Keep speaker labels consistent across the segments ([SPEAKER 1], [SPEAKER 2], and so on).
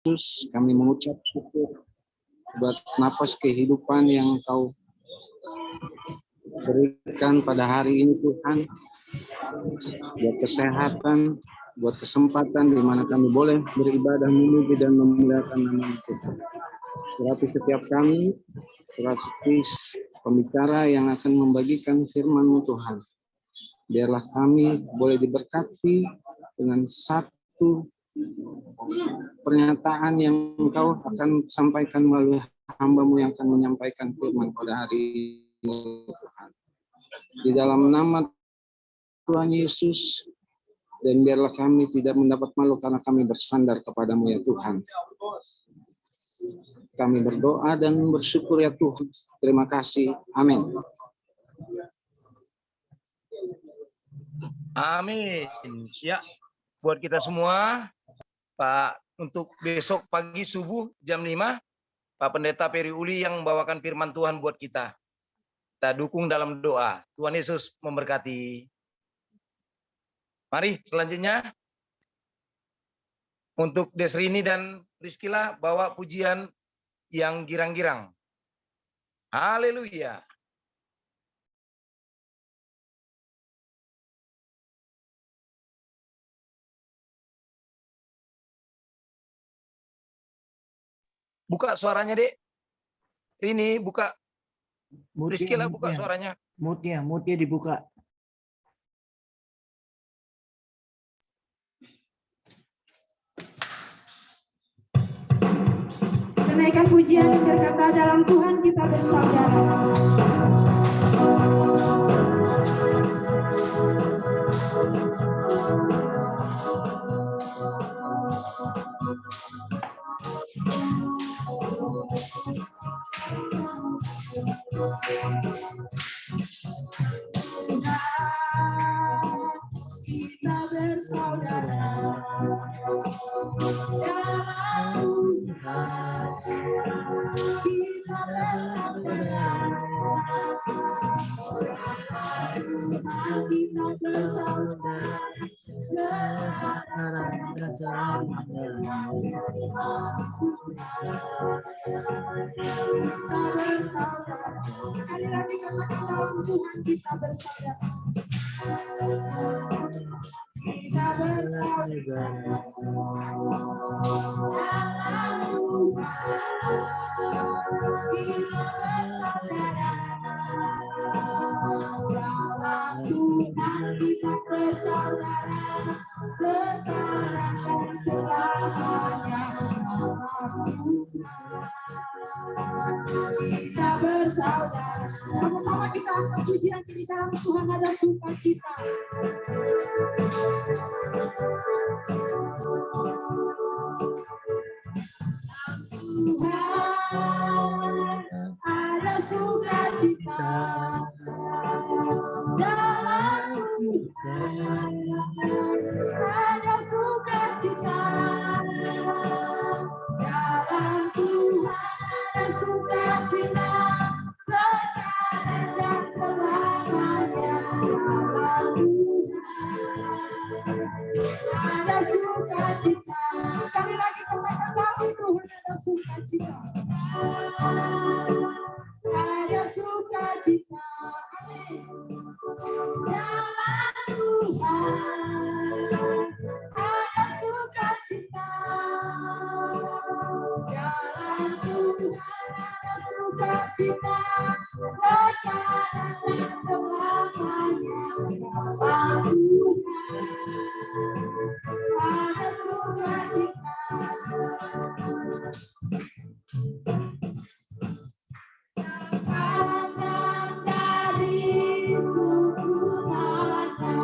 [SPEAKER 1] Yesus, kami mengucap syukur buat napas kehidupan yang Kau berikan pada hari ini Tuhan, buat kesehatan, buat kesempatan di mana kami boleh beribadah, memuji dan memuliakan nama Tuhan. Berarti setiap kami, berarti pembicara yang akan membagikan firman-Mu Tuhan. Biarlah kami boleh diberkati dengan satu pernyataan yang Engkau akan sampaikan melalui hamba-Mu yang akan menyampaikan firman pada hari ini Tuhan. Di dalam nama Tuhan Yesus, dan biarlah kami tidak mendapat malu karena kami bersandar kepada-Mu ya Tuhan. Kami berdoa dan bersyukur ya Tuhan. Terima kasih. Amin.
[SPEAKER 2] Amin. Ya, buat kita semua, Pak, untuk besok pagi subuh jam 5, Pak Pendeta Peri Uli yang membawakan firman Tuhan buat kita. Kita dukung dalam doa. Tuhan Yesus memberkati. Mari selanjutnya. Untuk Desrini dan Rizkila bawa pujian yang girang-girang. Haleluya. Buka suaranya, Dek. Rini, buka. Rizkila, buka suaranya.
[SPEAKER 3] Mute-nya dibuka.
[SPEAKER 4] Kenaikan pujian berkata dalam Tuhan kita bersaudara. Kita bersaudara dalam Tuhan. Kita bersaudara kita bersaudara. Sekali lagi katakan dalam Tuhan kita bersaudara. Kita bersaudara dalam Tuhan. Kita bersaudara dalam Tuhan. Kita bersaudara sekarang dan selamanya. Kita bersaudara. Sama-sama kita angkat pujian di dalam Tuhan ada sukacita. Tuhan ada sukacita dalam Tuhan ada sukacita dalam Tuhan ada sukacita sekarang dan selamanya. Dalam Tuhan ada sukacita. Sekali lagi katakan dalam Tuhan ada sukacita. Ada sukacita. Dalam Tuhan ada sukacita. Dalam Tuhan ada sukacita sekarang dan selamanya. Dalam Tuhan ada sukacita. Datang dari suku mana,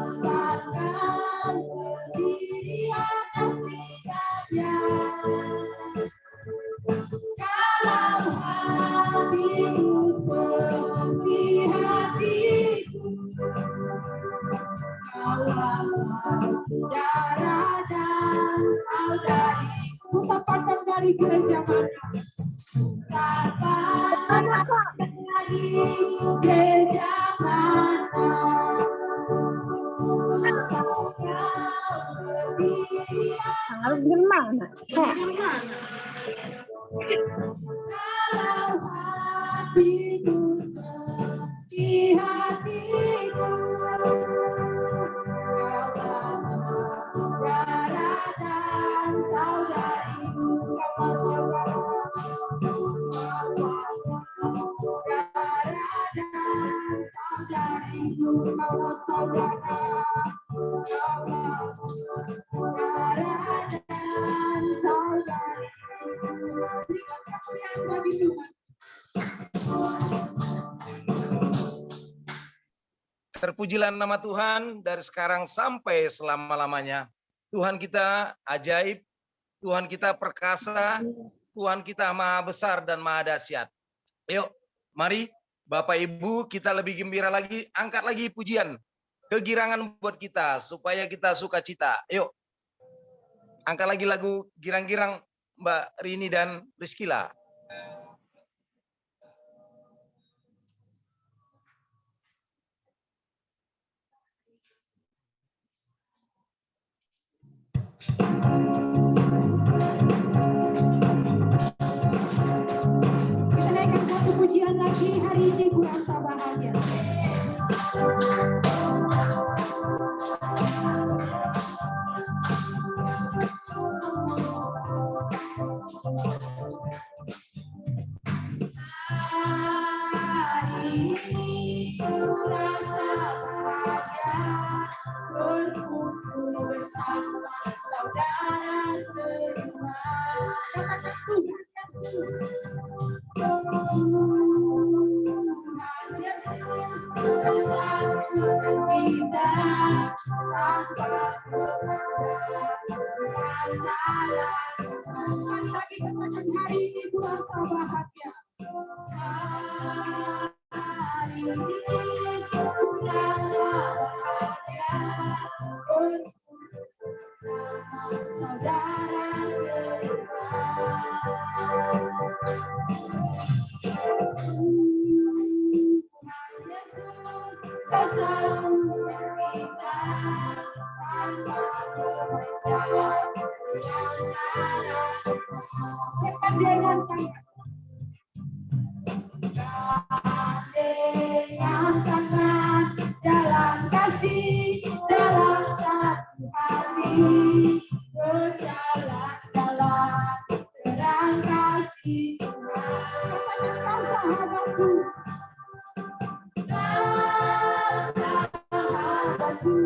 [SPEAKER 4] rasakan berdiri atas lidahnya. Kalau hatimu seperti hatiku, kaulah saudara dan saudariku. Tapakan dari gereja mana? Tapakan dari gereja mana? Rasakan berdiri
[SPEAKER 5] Harus gimana?
[SPEAKER 4] Kalau hatiku sepi hatiku, kaulah saudara dan saudariku, kaulah saudara, kaulah saudara dan saudariku, kaulah saudara, kaulah saudara dan saudariku. Berikan kemuliaan bagi Tuhan.
[SPEAKER 2] Terpujilah nama Tuhan dari sekarang sampai selama-lamanya. Tuhan kita ajaib, Tuhan kita perkasa, Tuhan kita maha besar dan maha dahsyat. Yuk, mari Bapak Ibu kita lebih gembira lagi, angkat lagi pujian, kegirangan buat kita, supaya kita sukacita. Yuk, angkat lagi lagu girang-girang Mbak Rini dan Rizkila.
[SPEAKER 4] Kita naikkan satu pujian lagi, hari ini ku rasa bahagia. Hari ini ku rasa bahagia, berkumpul bersama saudara semua. Katakan Tuhan Yesus. Tuhan Yesus bersatu kita tanpa perbedaan antara. Sekali lagi katakan hari ini ku rasa bahagia. Hari ini ku rasa bahagia, berkumpul bersama saudara semua. Tuhan Yesus bersatu kita tanpa perbedaan antara. Dekat dengan tangan. Dengan tangan dalam kasih, dalam satu hati, berjalan dalam terang kasih Tuhan. Katakan kau sahabatku, kau sahabatku,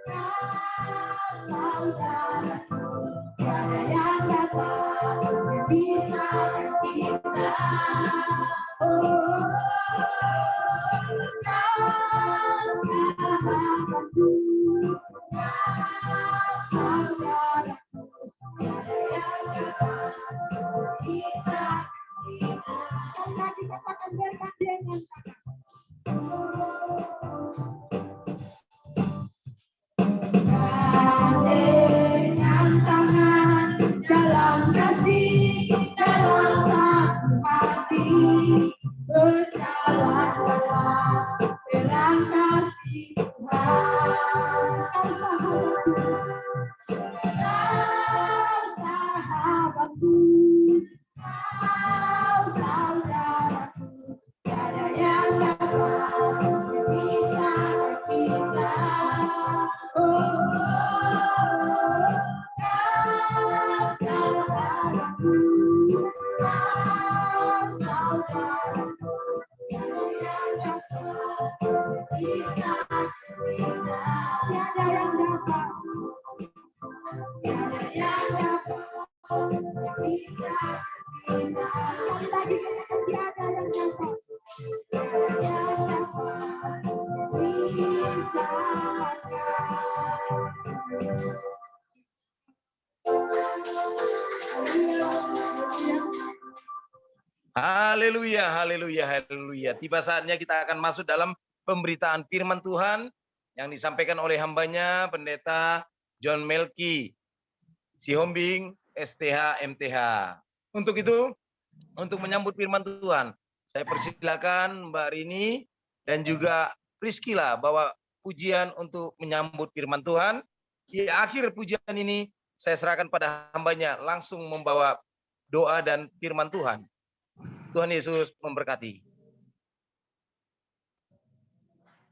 [SPEAKER 4] kau saudaraku, tiada yang dapat memisahkan kita. Oh, kau sahabatku, kau saudaraku, tiada yang dapat memisahkan kita. Sekali lagi katakan dekat dengan tangan. Dengan tangan dalam kasih, dalam satu hati, berjalan dalam terang kasih Tuhan. Kau sahabatku, kau sahabatku, kau saudaraku, tiada yang dapat memisahkan kita. Oh, kau sahabatku, kau saudaraku, tiada yang dapat memisahkan kita. Tiada yang dapat, tiada yang dapat memisahkan kita. Sekali lagi katakan tiada yang dapat, tiada yang dapat memisahkan.
[SPEAKER 2] Haleluya, haleluya, haleluya. Tiba saatnya kita akan masuk dalam pemberitaan firman Tuhan yang disampaikan oleh hambanya Pendeta John Melki Sihombing STH MTH. Untuk itu, untuk menyambut firman Tuhan, saya persilakan Mbak Rini dan juga Rizkila bawa pujian untuk menyambut firman Tuhan. Di akhir pujian ini, saya serahkan pada hambanya langsung membawa doa dan firman Tuhan. Tuhan Yesus memberkati.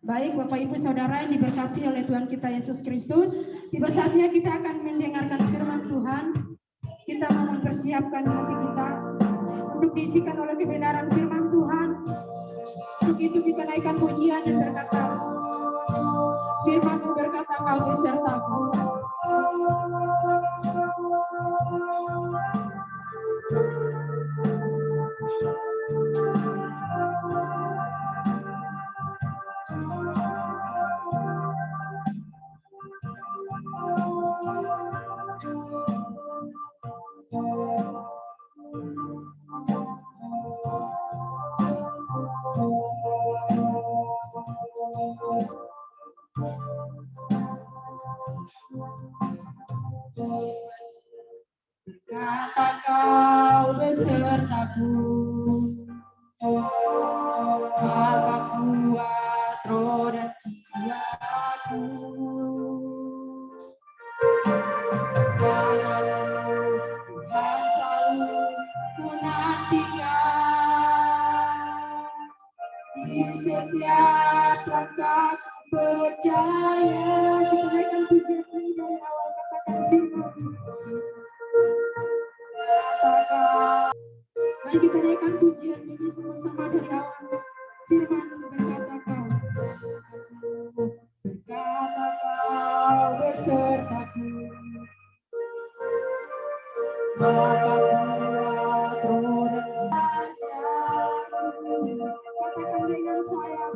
[SPEAKER 4] Baik Bapak Ibu Saudara yang diberkati oleh Tuhan kita Yesus Kristus, tiba saatnya kita akan mendengarkan firman Tuhan. Kita mau mempersiapkan hati kita untuk diisikan oleh kebenaran firman Tuhan. Untuk itu kita naikkan pujian dan berkata, firman-Mu berkata, Kau besertaku. Kata Kau besertaku, maka kuat roh dan jiwaku. Tuhan selalu ku nantikan, di setiap langkah percaya. Kita naikkan pujian ini dari awal, katakan firman. Mari kita naikkan pujian ini sama-sama dari awal. Firman berkata Kau besertaku, maka kuat roh dan jiwaku. Katakan dengan saya,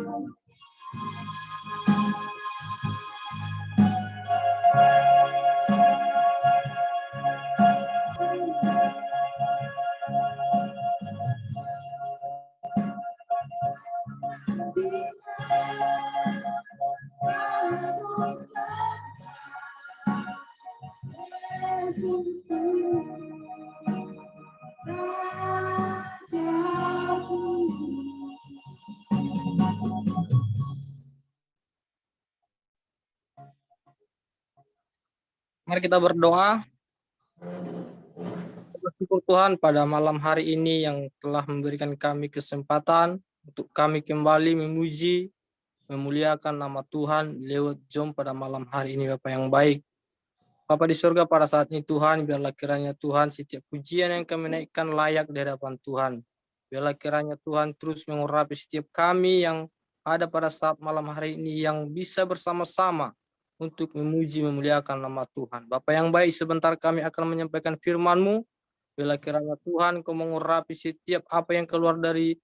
[SPEAKER 5] Mari kita berdoa. Bersyukur Tuhan pada malam hari ini yang telah memberikan kami kesempatan untuk kami kembali memuji, memuliakan nama Tuhan lewat Zoom pada malam hari ini, Bapa yang baik. Bapa di surga, pada saat ini Tuhan, biarlah kiranya Tuhan setiap pujian yang kami naikkan layak di hadapan Tuhan. Biarlah kiranya Tuhan terus mengurapi setiap kami yang ada pada saat malam hari ini yang bisa bersama-sama untuk memuji, memuliakan nama Tuhan. Bapa yang baik, sebentar kami akan menyampaikan firman-Mu. Bila kiranya Tuhan Kau mengurapi setiap apa yang keluar dari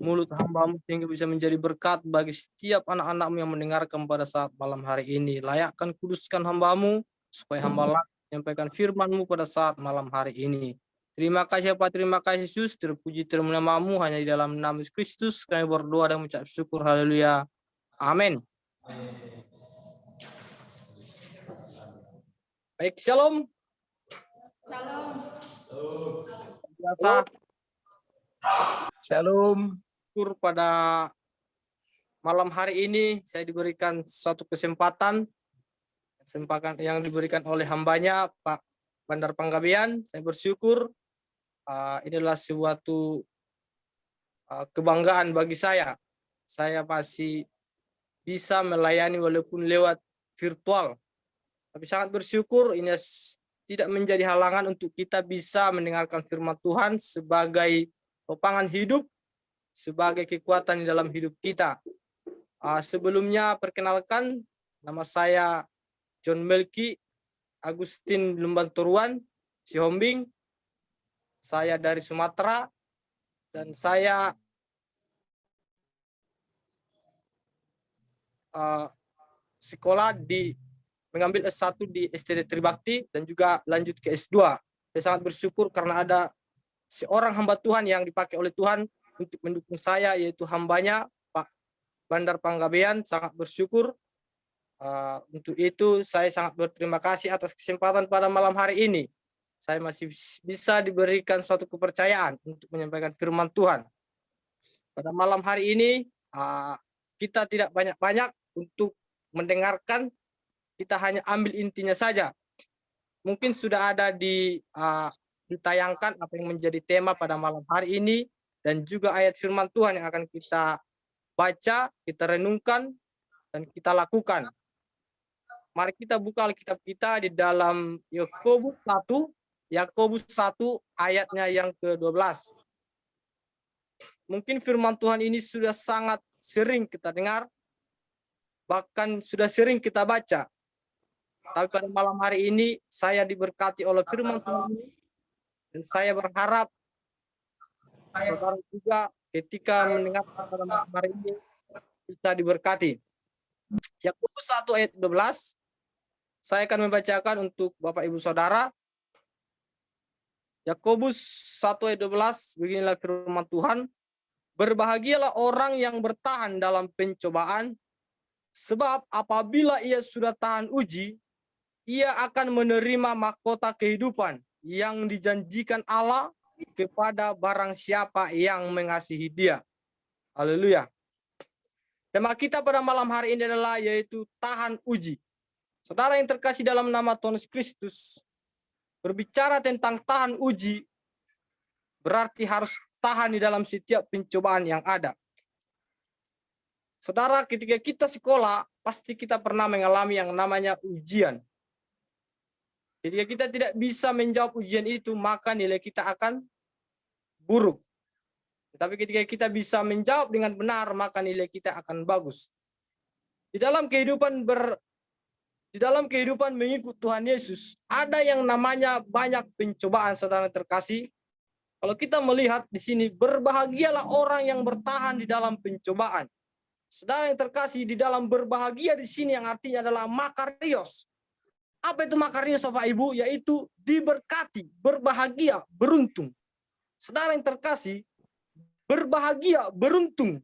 [SPEAKER 5] mulut hamba-Mu sehingga bisa menjadi berkat bagi setiap anak-anak-Mu yang mendengarkan pada saat malam hari ini. Layakkan, kuduskan hamba-Mu supaya hamba menyampaikan firman-Mu pada saat malam hari ini. Terima kasih Bapak, terima kasih Yesus, terpuji termulia nama-Mu, hanya di dalam nama Yesus Kristus kami berdoa dan mengucap syukur. Haleluya. Amin. Baik, shalom.
[SPEAKER 4] Shalom.
[SPEAKER 5] Biasa
[SPEAKER 2] Shalom.
[SPEAKER 5] syukur pada malam hari ini saya diberikan suatu kesempatan yang diberikan oleh hambanya Pak Bandar Panggabean. Saya bersyukur. Ini adalah suatu kebanggaan bagi saya. Saya masih bisa melayani walaupun lewat virtual. Tapi sangat bersyukur ini tidak menjadi halangan untuk kita bisa mendengarkan firman Tuhan sebagai topangan hidup, sebagai kekuatan di dalam hidup kita. Sebelumnya perkenalkan, nama saya John Melki Agustin Lumbanturuan, Sihombing. Saya dari Sumatera dan saya sekolah mengambil S1 di STT Tribakti dan juga lanjut ke S2. Saya sangat bersyukur karena ada seorang hamba Tuhan yang dipakai oleh Tuhan untuk mendukung saya, yaitu hambanya Pak Bandar Panggabean. Sangat bersyukur. Untuk itu saya sangat berterima kasih atas kesempatan pada malam hari ini. Saya masih bisa diberikan suatu kepercayaan untuk menyampaikan firman Tuhan. Pada malam hari ini kita tidak banyak-banyak untuk mendengarkan, kita hanya ambil intinya saja. mungkin sudah ada ditayangkan apa yang menjadi tema pada malam hari ini, dan juga ayat firman Tuhan yang akan kita baca, kita renungkan, dan kita lakukan. Mari kita buka Alkitab kita di dalam Yakobus 1 ayatnya yang ke-12. Mungkin firman Tuhan ini sudah sangat sering kita dengar, bahkan sudah sering kita baca. Tapi pada malam hari ini saya diberkati oleh firman Tuhan ini, dan saya berharap saudara juga ketika mendengar pada malam hari ini bisa diberkati. Yakobus 1 ayat 12, saya akan membacakan untuk Bapak Ibu Saudara. Yakobus 1 ayat 12, beginilah firman Tuhan. Berbahagialah orang yang bertahan dalam pencobaan, sebab apabila ia sudah tahan uji, ia akan menerima mahkota kehidupan yang dijanjikan Allah kepada barang siapa yang mengasihi Dia. Haleluya. Tema kita pada malam hari ini adalah yaitu tahan uji. Saudara yang terkasih dalam nama Tuhan Yesus Kristus, berbicara tentang tahan uji berarti harus tahan di dalam setiap pencobaan yang ada. Saudara, ketika kita sekolah, pasti kita pernah mengalami yang namanya ujian. Ketika kita tidak bisa menjawab ujian itu, maka nilai kita akan buruk. Tetapi ketika kita bisa menjawab dengan benar, maka nilai kita akan bagus. Di dalam kehidupan mengikut Tuhan Yesus, ada yang namanya banyak pencobaan, saudara terkasih. Kalau kita melihat di sini, berbahagialah orang yang bertahan di dalam pencobaan. Saudara yang terkasih, di dalam berbahagia di sini yang artinya adalah makarios. Apa itu makarios, Bapak Ibu? Yaitu diberkati, berbahagia, beruntung. Saudara yang terkasih, berbahagia, beruntung.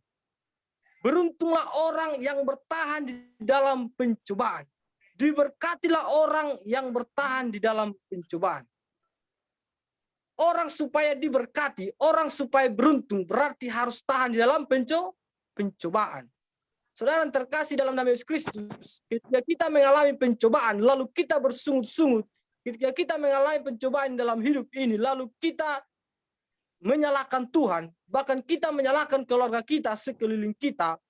[SPEAKER 5] Beruntunglah orang yang bertahan di dalam pencobaan. Diberkatilah orang yang bertahan di dalam pencobaan. Orang supaya diberkati, orang supaya beruntung, berarti harus tahan di dalam pencobaan. Saudara yang terkasih dalam nama Yesus Kristus, ketika kita mengalami pencobaan, lalu kita bersungut-sungut, ketika kita mengalami pencobaan dalam hidup ini, lalu kita menyalahkan Tuhan, bahkan kita menyalahkan keluarga kita, sekeliling kita,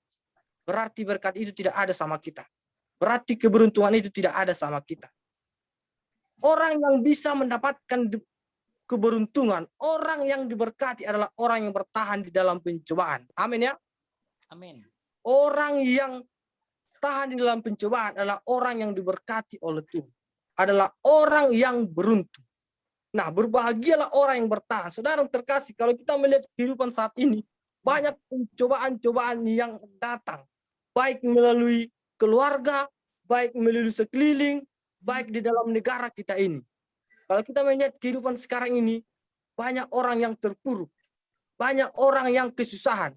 [SPEAKER 5] berarti berkat itu tidak ada sama kita. Berarti keberuntungan itu tidak ada sama kita. Orang yang bisa mendapatkan keberuntungan, orang yang diberkati adalah orang yang bertahan di dalam pencobaan. Amin ya.
[SPEAKER 3] Amin.
[SPEAKER 5] Orang yang tahan di dalam pencobaan adalah orang yang diberkati oleh Tuhan. Adalah orang yang beruntung. Nah, berbahagialah orang yang bertahan. Saudara yang terkasih, kalau kita melihat kehidupan saat ini, banyak pencobaan-cobaan yang datang. Baik melalui keluarga, baik melalui sekeliling, baik di dalam negara kita ini. Kalau kita melihat kehidupan sekarang ini, banyak orang yang terpuruk, banyak orang yang kesusahan,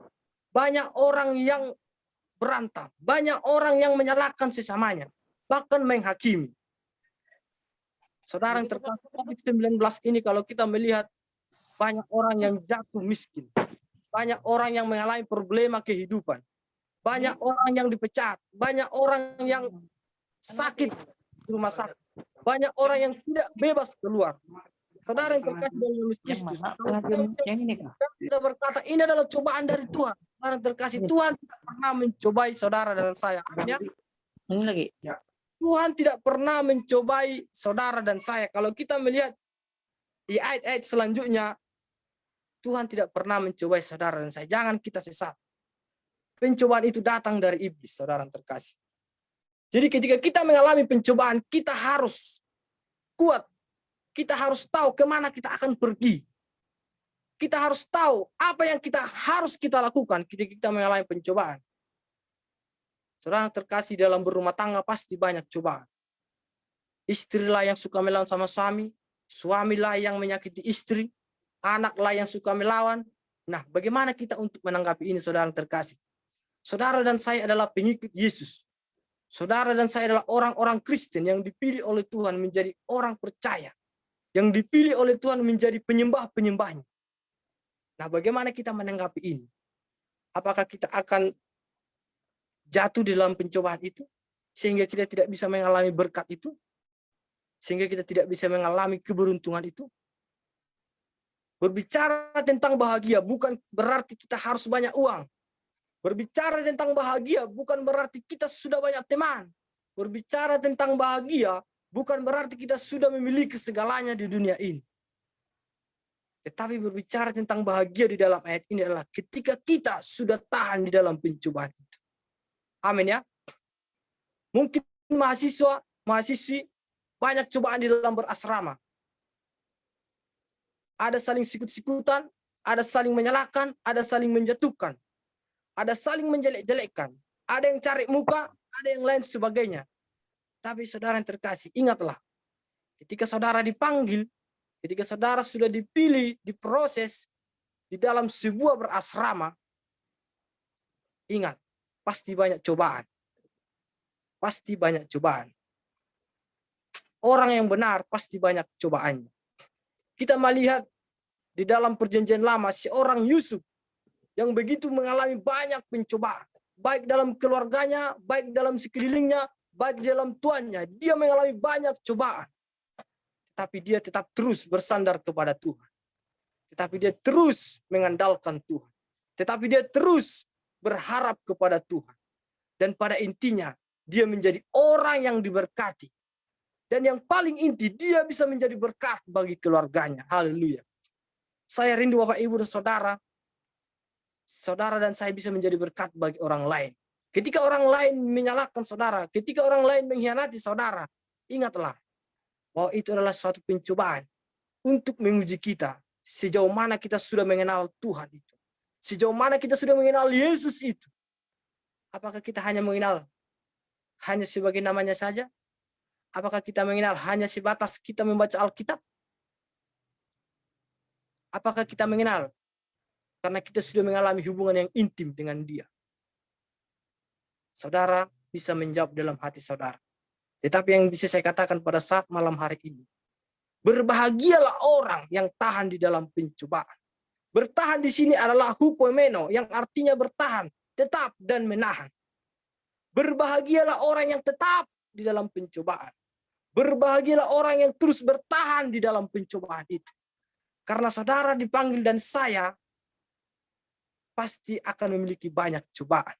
[SPEAKER 5] banyak orang yang berantem, banyak orang yang menyalahkan sesamanya, bahkan menghakimi. Saudara yang terkasih, COVID-19 ini kalau kita melihat banyak orang yang jatuh miskin, banyak orang yang mengalami problema kehidupan, banyak orang yang dipecat, banyak orang yang sakit di rumah sakit, banyak orang yang tidak bebas keluar. Saudara yang terkasih dalam Yesus Kristus, kita berkata ini adalah cobaan dari Tuhan. Saudara yang terkasih, Tuhan tidak pernah mencobai saudara dan saya. Ya?
[SPEAKER 3] Ini lagi.
[SPEAKER 5] Tuhan tidak pernah mencobai saudara dan saya. Kalau kita melihat di ayat-ayat selanjutnya, Tuhan tidak pernah mencobai saudara dan saya. Jangan kita sesat. Pencobaan itu datang dari iblis, saudara yang terkasih. Jadi ketika kita mengalami pencobaan, kita harus kuat. Kita harus tahu kemana kita akan pergi. Kita harus tahu apa yang harus kita lakukan ketika kita mengalami pencobaan. Saudara yang terkasih, dalam berumah tangga pasti banyak cobaan. Istrilah yang suka melawan sama suami, suamilah yang menyakiti istri, anaklah yang suka melawan. Nah, bagaimana kita untuk menanggapi ini, saudara yang terkasih? Saudara dan saya adalah pengikut Yesus. Saudara dan saya adalah orang-orang Kristen yang dipilih oleh Tuhan menjadi orang percaya. Yang dipilih oleh Tuhan menjadi penyembah-penyembahnya. Nah, bagaimana kita menanggapi ini? Apakah kita akan jatuh di dalam pencobaan itu sehingga kita tidak bisa mengalami berkat itu? sehingga kita tidak bisa mengalami keberuntungan itu? Berbicara tentang bahagia bukan berarti kita harus banyak uang. Berbicara tentang bahagia bukan berarti kita sudah banyak teman. Berbicara tentang bahagia bukan berarti kita sudah memiliki segalanya di dunia ini. Tetapi berbicara tentang bahagia di dalam ayat ini adalah ketika kita sudah tahan di dalam pencobaan itu. Amin ya. Mungkin mahasiswi banyak cobaan di dalam berasrama. Ada saling sikut-sikutan, ada saling menyalahkan, ada saling menjatuhkan, ada saling menjelek-jelekkan, ada yang cari muka, ada yang lain sebagainya. Tapi saudara yang terkasih, ingatlah, ketika saudara dipanggil, ketika saudara sudah dipilih, diproses di dalam sebuah berasrama, ingat, pasti banyak cobaan. Pasti banyak cobaan. Orang yang benar pasti banyak cobaannya. Kita melihat di dalam perjanjian lama seorang Yusuf yang begitu mengalami banyak pencobaan. Baik dalam keluarganya, baik dalam sekelilingnya, baik dalam tuannya. Dia mengalami banyak cobaan. Tetapi dia tetap terus bersandar kepada Tuhan. Tetapi dia terus mengandalkan Tuhan. Tetapi dia terus berharap kepada Tuhan. Dan pada intinya, dia menjadi orang yang diberkati. Dan yang paling inti, dia bisa menjadi berkat bagi keluarganya. Haleluya. Saya rindu Bapak, Ibu, dan Saudara. Saudara dan saya bisa menjadi berkat bagi orang lain. Ketika orang lain menyalahkan saudara, ketika orang lain mengkhianati saudara, ingatlah bahwa itu adalah suatu pencobaan untuk menguji kita. Sejauh mana kita sudah mengenal Tuhan itu. Sejauh mana kita sudah mengenal Yesus itu. Apakah kita hanya mengenal hanya sebagai namanya saja? Apakah kita mengenal hanya sebatas kita membaca Alkitab? Apakah kita mengenal karena kita sudah mengalami hubungan yang intim dengan Dia? Saudara bisa menjawab dalam hati saudara. Tetapi yang bisa saya katakan pada saat malam hari ini, berbahagialah orang yang tahan di dalam pencobaan. Bertahan di sini adalah hupomeno, yang artinya bertahan, tetap dan menahan. Berbahagialah orang yang tetap di dalam pencobaan. Berbahagialah orang yang terus bertahan di dalam pencobaan itu. Karena saudara dipanggil dan saya pasti akan memiliki banyak cobaan.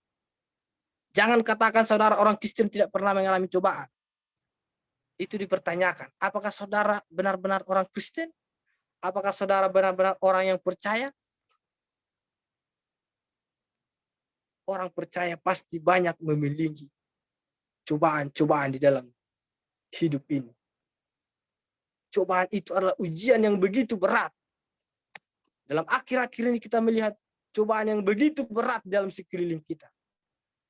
[SPEAKER 5] Jangan katakan saudara orang Kristen tidak pernah mengalami cobaan. Itu dipertanyakan. Apakah saudara benar-benar orang Kristen? Apakah saudara benar-benar orang yang percaya? Orang percaya pasti banyak memiliki cobaan-cobaan di dalam hidup ini. Cobaan itu adalah ujian yang begitu berat. Dalam akhir-akhir ini kita melihat cobaan yang begitu berat dalam sekeliling kita.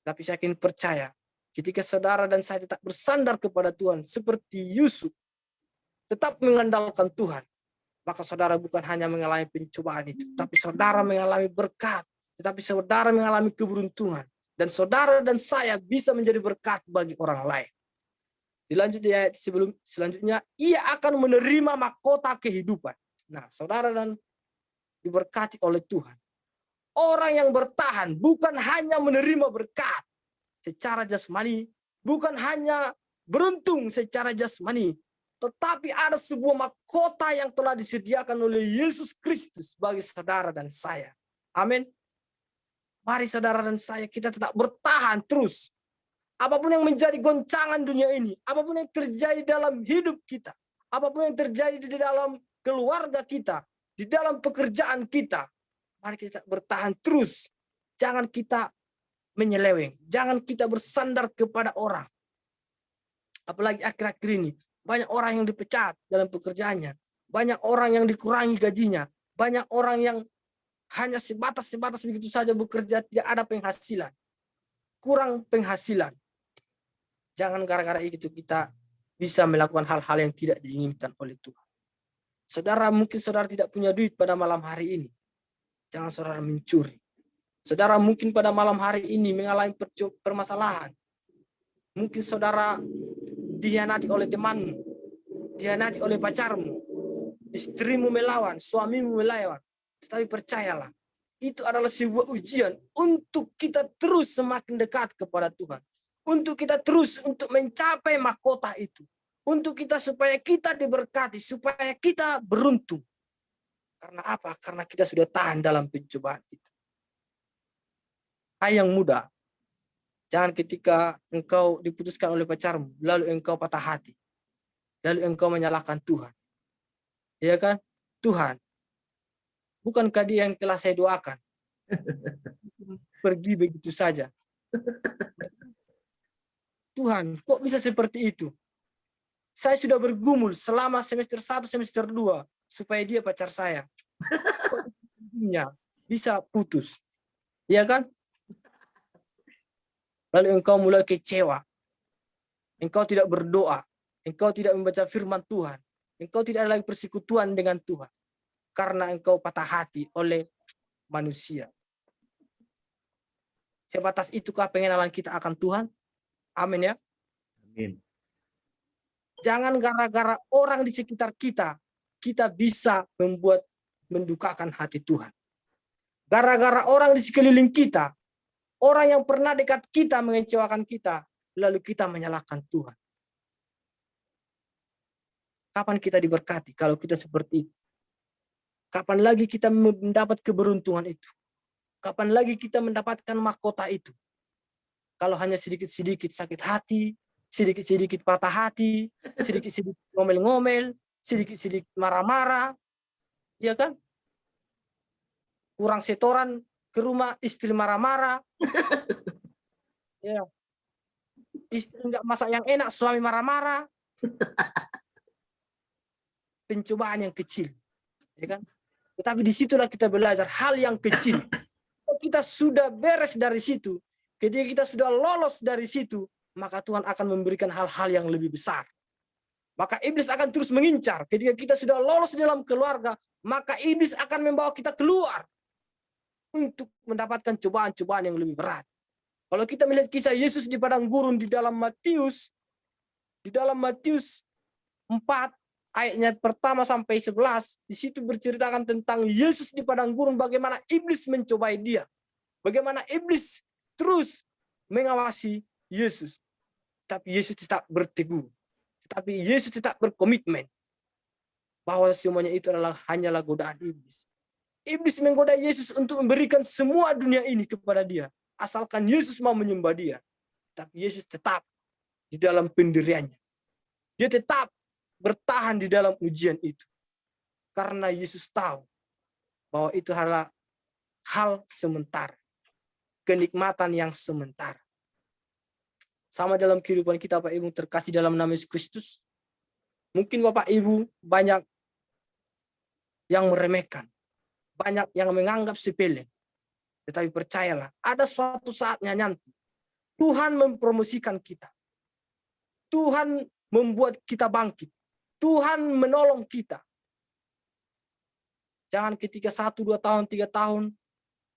[SPEAKER 5] Tapi saya yakin percaya, ketika saudara dan saya tetap bersandar kepada Tuhan, seperti Yusuf, tetap mengandalkan Tuhan, maka saudara bukan hanya mengalami pencobaan itu, tapi saudara mengalami berkat, tetapi saudara mengalami keberuntungan, dan saudara dan saya bisa menjadi berkat bagi orang lain. Dilanjut di ayat selanjutnya, ia akan menerima mahkota kehidupan. Nah, saudara dan diberkati oleh Tuhan. Orang yang bertahan bukan hanya menerima berkat secara jasmani, bukan hanya beruntung secara jasmani, tetapi ada sebuah mahkota yang telah disediakan oleh Yesus Kristus bagi saudara dan saya. Amin. Mari saudara dan saya kita tetap bertahan terus. Apapun yang menjadi goncangan dunia ini, apapun yang terjadi dalam hidup kita, apapun yang terjadi di dalam keluarga kita, di dalam pekerjaan kita, mari kita bertahan terus. Jangan kita menyeleweng. Jangan kita bersandar kepada orang. Apalagi akhir-akhir ini. Banyak orang yang dipecat dalam pekerjaannya. Banyak orang yang dikurangi gajinya. Banyak orang yang hanya sebatas begitu saja bekerja. Tidak ada penghasilan. Kurang penghasilan. Jangan gara-gara itu kita bisa melakukan hal-hal yang tidak diinginkan oleh Tuhan. Saudara, mungkin saudara tidak punya duit pada malam hari ini. Jangan saudara mencuri. Saudara mungkin pada malam hari ini mengalami permasalahan. Mungkin saudara dikhianati oleh temanmu, dikhianati oleh pacarmu, istrimu melawan, suamimu melawan. Tetapi percayalah, itu adalah sebuah ujian untuk kita terus semakin dekat kepada Tuhan. Untuk kita terus untuk mencapai mahkota itu. Untuk kita supaya kita diberkati, supaya kita beruntung. Karena apa? Karena kita sudah tahan dalam pencobaan itu. Hai yang muda, jangan ketika engkau diputuskan oleh pacarmu, lalu engkau patah hati. Lalu engkau menyalahkan Tuhan. Ya kan? Tuhan, bukankah dia yang telah saya doakan? Pergi begitu saja. Tuhan, kok bisa seperti itu? Saya sudah bergumul selama semester 1, semester 2 supaya dia pacar saya. Kok bisa putus? Ya kan? Lalu engkau mulai kecewa. Engkau tidak berdoa. Engkau tidak membaca firman Tuhan. Engkau tidak ada lagi persekutuan dengan Tuhan. Karena engkau patah hati oleh manusia. Sebatas itukah pengenalan kita akan Tuhan? Amin ya.
[SPEAKER 2] Amin.
[SPEAKER 5] Jangan gara-gara orang di sekitar kita bisa mendukakan hati Tuhan. Gara-gara orang di sekeliling kita, orang yang pernah dekat kita mengecewakan kita, lalu kita menyalahkan Tuhan. Kapan kita diberkati kalau kita seperti itu? Kapan lagi kita mendapat keberuntungan itu? Kapan lagi kita mendapatkan mahkota itu? Kalau hanya sedikit-sedikit sakit hati, sedikit-sedikit patah hati, sedikit-sedikit ngomel-ngomel, sedikit-sedikit marah-marah, ya kan? Kurang setoran ke rumah, istri marah-marah. Ya. Istri enggak masak yang enak, suami marah-marah. Pencobaan yang kecil, ya kan? Tetapi disitulah kita belajar hal yang kecil. Kalau kita sudah beres dari situ, ketika kita sudah lolos dari situ, maka Tuhan akan memberikan hal-hal yang lebih besar. Maka iblis akan terus mengincar. Ketika kita sudah lolos dalam keluarga, maka iblis akan membawa kita keluar untuk mendapatkan cobaan-cobaan yang lebih berat. Kalau kita melihat kisah Yesus di padang gurun di dalam Matius 4 ayatnya pertama sampai 11, di situ berceritakan tentang Yesus di padang gurun, bagaimana iblis mencobai dia. Bagaimana iblis terus mengawasi Yesus. Tapi Yesus tetap berteguh. Tapi Yesus tetap berkomitmen bahwa semuanya itu hanyalah godaan iblis. Iblis menggoda Yesus untuk memberikan semua dunia ini kepada dia. Asalkan Yesus mau menyembah dia. Tapi Yesus tetap di dalam pendiriannya. Dia tetap bertahan di dalam ujian itu. Karena Yesus tahu bahwa itu adalah hal sementara. Kenikmatan yang sementara. Sama dalam kehidupan kita, Bapak Ibu terkasih dalam nama Yesus Kristus. Mungkin Bapak Ibu banyak yang meremehkan. Banyak yang menganggap sepele. Tetapi percayalah, ada suatu saatnya nanti. Tuhan mempromosikan kita. Tuhan membuat kita bangkit. Tuhan menolong kita. Jangan ketika 1, 2 tahun, 3 tahun,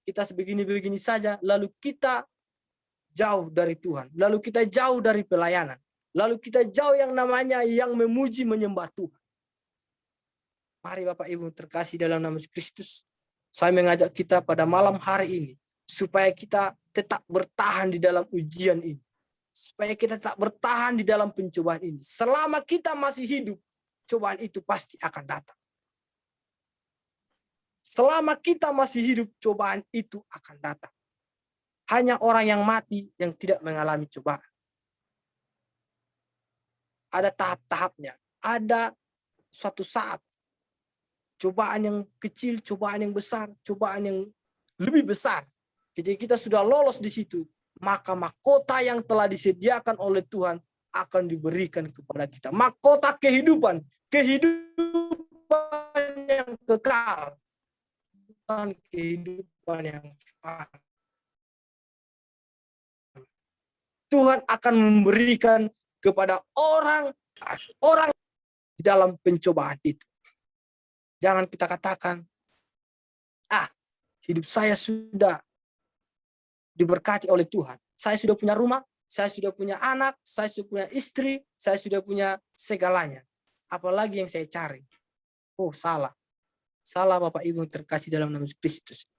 [SPEAKER 5] kita sebegini-begini saja, lalu kita jauh dari Tuhan. Lalu kita jauh dari pelayanan. Lalu kita jauh yang namanya yang memuji menyembah Tuhan. Mari Bapak Ibu terkasih dalam nama Kristus. Saya mengajak kita pada malam hari ini. Supaya kita tetap bertahan di dalam ujian ini. Supaya kita tetap bertahan di dalam pencobaan ini. Selama kita masih hidup, cobaan itu pasti akan datang. Selama kita masih hidup, cobaan itu akan datang. Hanya orang yang mati yang tidak mengalami cobaan. Ada tahap-tahapnya. Ada suatu saat. Cobaan yang kecil, cobaan yang besar, cobaan yang lebih besar. Jadi kita sudah lolos di situ. Maka mahkota yang telah disediakan oleh Tuhan akan diberikan kepada kita. Mahkota kehidupan. Kehidupan yang kekal. Bukan kehidupan yang fana. Tuhan akan memberikan kepada orang di dalam pencobaan itu. Jangan kita katakan, hidup saya sudah diberkati oleh Tuhan. Saya sudah punya rumah, saya sudah punya anak, saya sudah punya istri, saya sudah punya segalanya. Apalagi yang saya cari? Oh, salah. Salah Bapak Ibu yang terkasih dalam nama Kristus.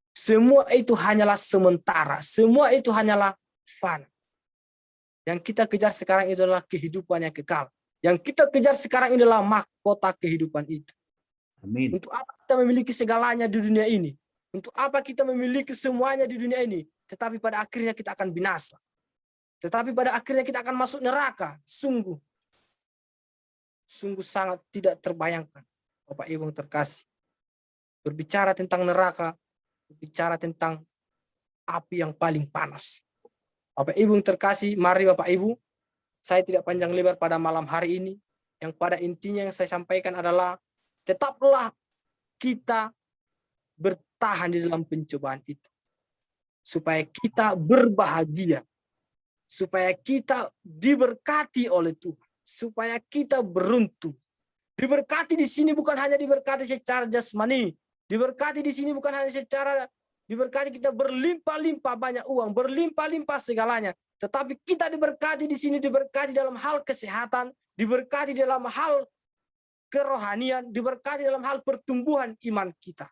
[SPEAKER 5] Semua itu hanyalah sementara. Semua itu hanyalah fana. Yang kita kejar sekarang itu adalah kehidupan yang kekal. Yang kita kejar sekarang ini adalah mahkota kehidupan itu.
[SPEAKER 6] Amin.
[SPEAKER 5] Untuk apa kita memiliki segalanya di dunia ini? Untuk apa kita memiliki semuanya di dunia ini? Tetapi pada akhirnya kita akan binasa. Tetapi pada akhirnya kita akan masuk neraka. Sungguh sangat tidak terbayangkan. Bapak Ibu yang terkasih. Berbicara tentang neraka, berbicara tentang api yang paling panas. Bapak Ibu yang terkasih, mari Bapak Ibu, saya tidak panjang lebar pada malam hari ini. Yang pada intinya yang saya sampaikan adalah tetaplah kita bertahan di dalam pencobaan itu. Supaya kita berbahagia. Supaya kita diberkati oleh Tuhan. Supaya kita beruntung. Diberkati di sini bukan hanya diberkati secara jasmani. Diberkati di sini bukan hanya secara diberkati kita berlimpah-limpah banyak uang, berlimpah-limpah segalanya. Tetapi kita diberkati di sini, diberkati dalam hal kesehatan, diberkati dalam hal kerohanian, diberkati dalam hal pertumbuhan iman kita.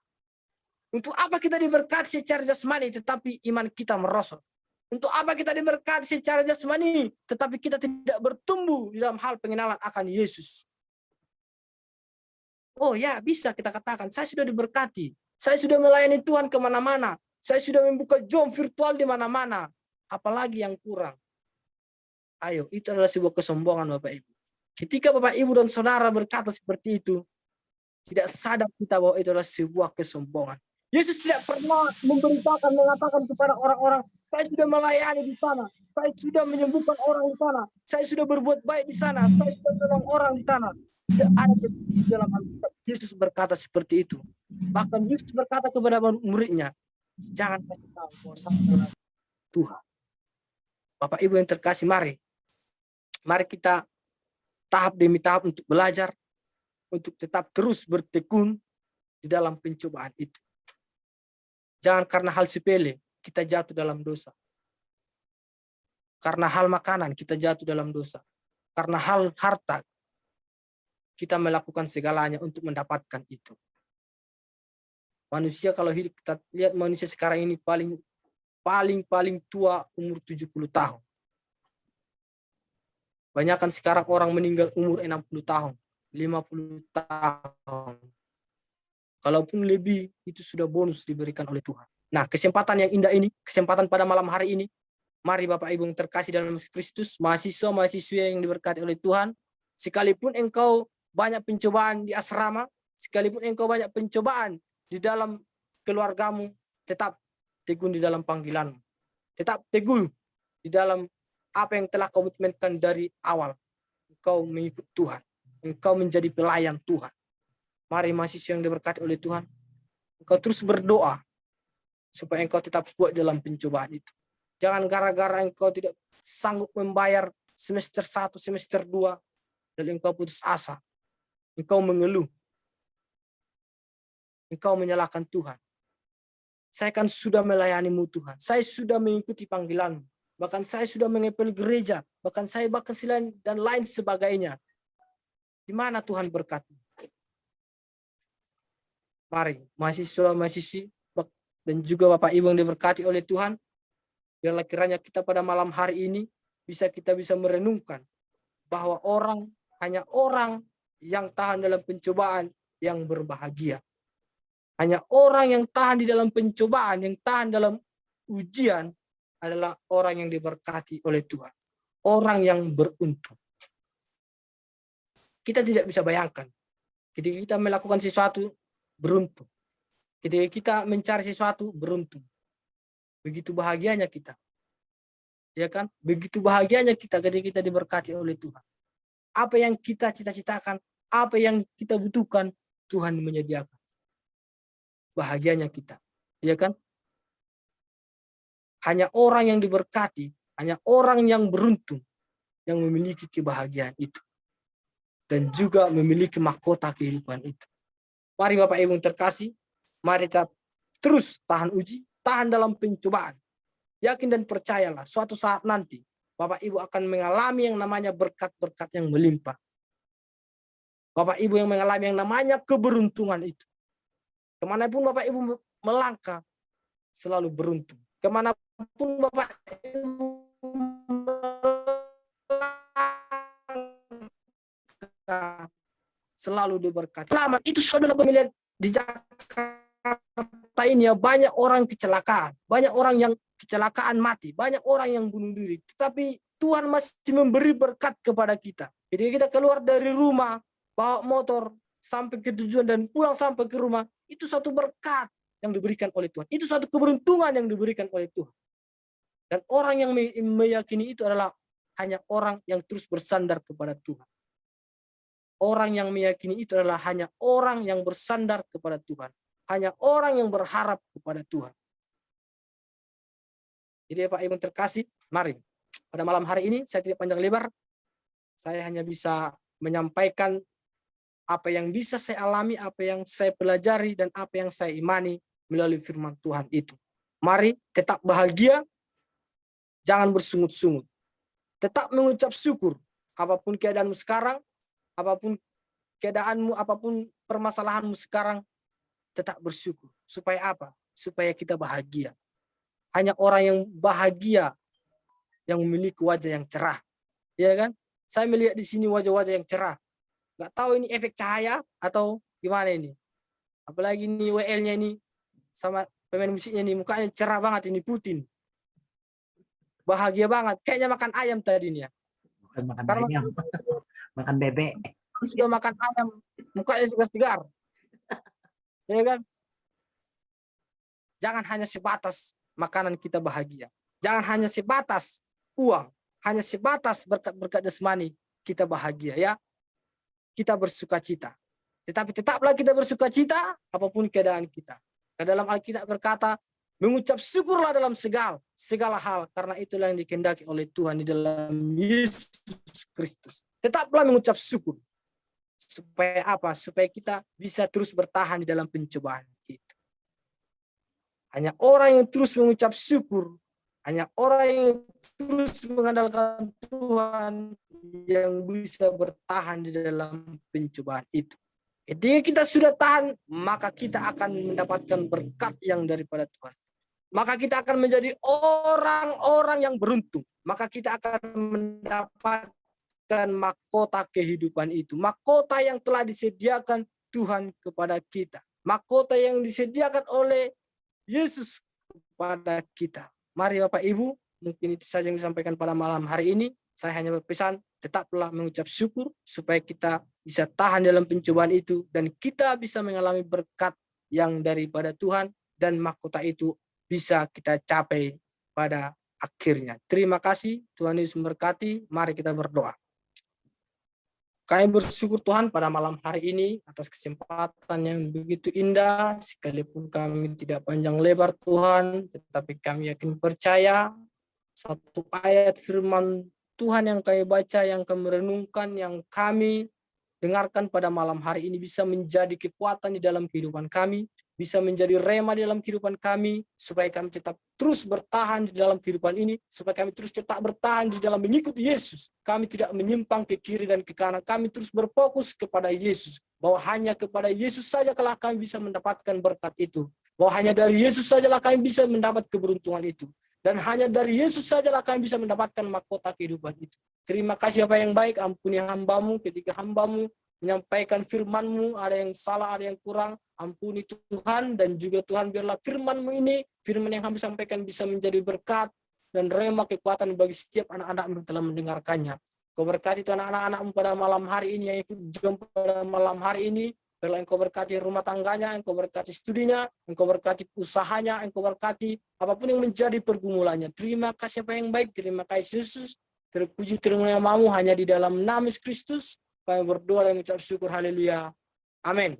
[SPEAKER 5] Untuk apa kita diberkati secara jasmani tetapi iman kita merosot? Untuk apa kita diberkati secara jasmani tetapi kita tidak bertumbuh di dalam hal pengenalan akan Yesus? Oh ya, bisa kita katakan, saya sudah diberkati. Saya sudah melayani Tuhan kemana-mana. Saya sudah membuka Zoom virtual di mana-mana. Apalagi yang kurang? Ayo, itu adalah sebuah kesombongan Bapak Ibu. Ketika Bapak Ibu dan Saudara berkata seperti itu, tidak sadar kita bahwa itu adalah sebuah kesombongan. Yesus tidak pernah mengatakan kepada orang-orang, saya sudah melayani di sana, saya sudah menyembuhkan orang di sana, saya sudah berbuat baik di sana, saya sudah menolong orang di sana. Tidak ada di dalam Alkitab Yesus berkata seperti itu. Bahkan Yesus berkata kepada muridnya, jangan kasih tahu bahwa saya adalah Tuhan. Bapak Ibu yang terkasih, mari kita tahap demi tahap untuk belajar, untuk tetap terus bertekun di dalam pencobaan itu. Jangan karena hal sepele kita jatuh dalam dosa. Karena hal makanan kita jatuh dalam dosa. Karena hal harta kita melakukan segalanya untuk mendapatkan itu. Manusia kalau hidup, kita lihat manusia sekarang ini paling tua umur 70 tahun. Banyakan sekarang orang meninggal umur 60 tahun, 50 tahun. Kalaupun lebih, itu sudah bonus diberikan oleh Tuhan. Nah, kesempatan yang indah ini, kesempatan pada malam hari ini, mari Bapak Ibu yang terkasih dalam Kristus, mahasiswa-mahasiswa yang diberkati oleh Tuhan, sekalipun engkau banyak pencobaan di asrama, sekalipun engkau banyak pencobaan di dalam keluargamu, tetap teguh di dalam panggilanmu. Tetap teguh di dalam apa yang telah kau komitmenkan dari awal. Engkau mengikut Tuhan. Engkau menjadi pelayan Tuhan. Mari mahasiswa yang diberkati oleh Tuhan, engkau terus berdoa supaya engkau tetap kuat dalam pencobaan itu. Jangan gara-gara engkau tidak sanggup membayar semester 1, semester 2, dan engkau putus asa. Engkau mengeluh. Engkau menyalahkan Tuhan. Saya kan sudah melayanimu Tuhan. Saya sudah mengikuti panggilanmu. Bahkan saya sudah mengepel gereja. Bahkan selain dan lain sebagainya. Di mana Tuhan berkati? Mari, mahasiswa-mahasiswi dan juga Bapak Ibu yang diberkati oleh Tuhan, biarlah kiranya kita pada malam hari ini kita bisa merenungkan bahwa hanya orang yang tahan dalam pencobaan yang berbahagia. Hanya orang yang tahan di dalam pencobaan, yang tahan dalam ujian adalah orang yang diberkati oleh Tuhan. Orang yang beruntung. Kita tidak bisa bayangkan ketika kita melakukan sesuatu, beruntung. Ketika kita mencari sesuatu, beruntung. Begitu bahagianya kita. Ya kan? Begitu bahagianya kita ketika kita diberkati oleh Tuhan. Apa yang kita cita-citakan, apa yang kita butuhkan, Tuhan menyediakan. Bahagianya kita. Ya kan? Hanya orang yang diberkati, hanya orang yang beruntung yang memiliki kebahagiaan itu. Dan juga memiliki mahkota kehidupan itu. Mari Bapak Ibu yang terkasih, mari kita terus tahan uji, tahan dalam pencobaan. Yakin dan percayalah, suatu saat nanti Bapak Ibu akan mengalami yang namanya berkat-berkat yang melimpah. Bapak Ibu yang mengalami yang namanya keberuntungan itu. Kemanapun Bapak Ibu melangkah, selalu beruntung. Kemanapun Bapak Ibu selalu diberkati. Selamat itu saudara melihat di Jakarta ini ya, banyak orang kecelakaan, banyak orang yang kecelakaan mati, banyak orang yang bunuh diri. Tetapi Tuhan masih memberi berkat kepada kita. Jadi kita keluar dari rumah, bawa motor sampai ke tujuan dan pulang sampai ke rumah, itu satu berkat yang diberikan oleh Tuhan. Itu satu keberuntungan yang diberikan oleh Tuhan. Dan orang yang meyakini itu adalah hanya orang yang terus bersandar kepada Tuhan. Orang yang meyakini itu adalah hanya orang yang bersandar kepada Tuhan. Hanya orang yang berharap kepada Tuhan. Jadi Pak Ibu terkasih, mari. Pada malam hari ini saya tidak panjang lebar. Saya hanya bisa menyampaikan apa yang bisa saya alami, apa yang saya pelajari, dan apa yang saya imani melalui firman Tuhan itu. Mari tetap bahagia, jangan bersungut-sungut. Tetap mengucap syukur. Apapun keadaanmu sekarang, apapun keadaanmu, apapun permasalahanmu sekarang, tetap bersyukur. Supaya apa? Supaya kita bahagia. Hanya orang yang bahagia yang memiliki wajah yang cerah. Ya kan? Saya melihat di sini wajah-wajah yang cerah. Nggak tahu ini efek cahaya atau gimana ini. Apalagi ini WL-nya ini sama pemain musiknya ini mukanya cerah banget ini, Putin. Bahagia banget. Kayaknya makan ayam tadi nih ya.
[SPEAKER 6] Bukan makan ayam. Makan bebek.
[SPEAKER 5] Sudah makan ayam, mukanya segar-segar. Ya kan? Jangan hanya sebatas makanan kita bahagia. Jangan hanya sebatas uang, hanya sebatas berkat-berkat jasmani kita bahagia ya. Kita bersukacita. Tetapi tetaplah kita bersukacita apapun keadaan kita. Karena dalam Alkitab berkata, mengucap syukurlah dalam segala hal, karena itulah yang dikehendaki oleh Tuhan di dalam Yesus Kristus. Tetaplah mengucap syukur. Supaya apa? Supaya kita bisa terus bertahan di dalam pencobaan itu. Hanya orang yang terus mengucap syukur, hanya orang yang terus mengandalkan Tuhan yang bisa bertahan di dalam pencobaan itu. Ketika kita sudah tahan, maka kita akan mendapatkan berkat yang daripada Tuhan. Maka kita akan menjadi orang-orang yang beruntung. Maka kita akan mendapatkan mahkota kehidupan itu. Mahkota yang telah disediakan Tuhan kepada kita. Mahkota yang disediakan oleh Yesus kepada kita. Mari Bapak Ibu, mungkin itu saja yang disampaikan pada malam hari ini. Saya hanya berpesan, tetaplah mengucap syukur supaya kita bisa tahan dalam pencobaan itu dan kita bisa mengalami berkat yang daripada Tuhan dan mahkota itu bisa kita capai pada akhirnya. Terima kasih, Tuhan Yesus memberkati. Mari kita berdoa. Kami bersyukur Tuhan pada malam hari ini atas kesempatan yang begitu indah, sekalipun kami tidak panjang lebar Tuhan, tetapi kami yakin percaya satu ayat firman Tuhan yang kami baca, yang kami renungkan, yang kami dengarkan pada malam hari ini bisa menjadi kekuatan di dalam kehidupan kami, bisa menjadi rema di dalam kehidupan kami, supaya kami tetap terus bertahan di dalam kehidupan ini, supaya kami terus tetap bertahan di dalam mengikuti Yesus. Kami tidak menyimpang ke kiri dan ke kanan, kami terus berfokus kepada Yesus, bahwa hanya kepada Yesus sajalah kami bisa mendapatkan berkat itu, bahwa hanya dari Yesus sajalah kami bisa mendapat keberuntungan itu, dan hanya dari Yesus sajalah kami bisa mendapatkan mahkota kehidupan itu. Terima kasih Bapa yang baik, ampuni hamba-Mu ketika hamba-Mu menyampaikan firman-Mu, ada yang salah, ada yang kurang, ampuni Tuhan, dan juga Tuhan biarlah firman-Mu ini, firman yang kami sampaikan bisa menjadi berkat dan rema kekuatan bagi setiap anak-anak-Mu telah mendengarkannya. Kau berkati Tuhan anak-anak-Mu pada malam hari ini, yang ikut jom pada malam hari ini, biarlah Engkau berkati rumah tangganya, Engkau berkati studinya, Engkau berkati usahanya, Engkau berkati apapun yang menjadi pergumulannya. Terima kasih Bapa yang baik, terima kasih Yesus. Terpuji terima namamu hanya di dalam nama Yesus Kristus. Kami berdoa dan mengucap syukur. Haleluya. Amin.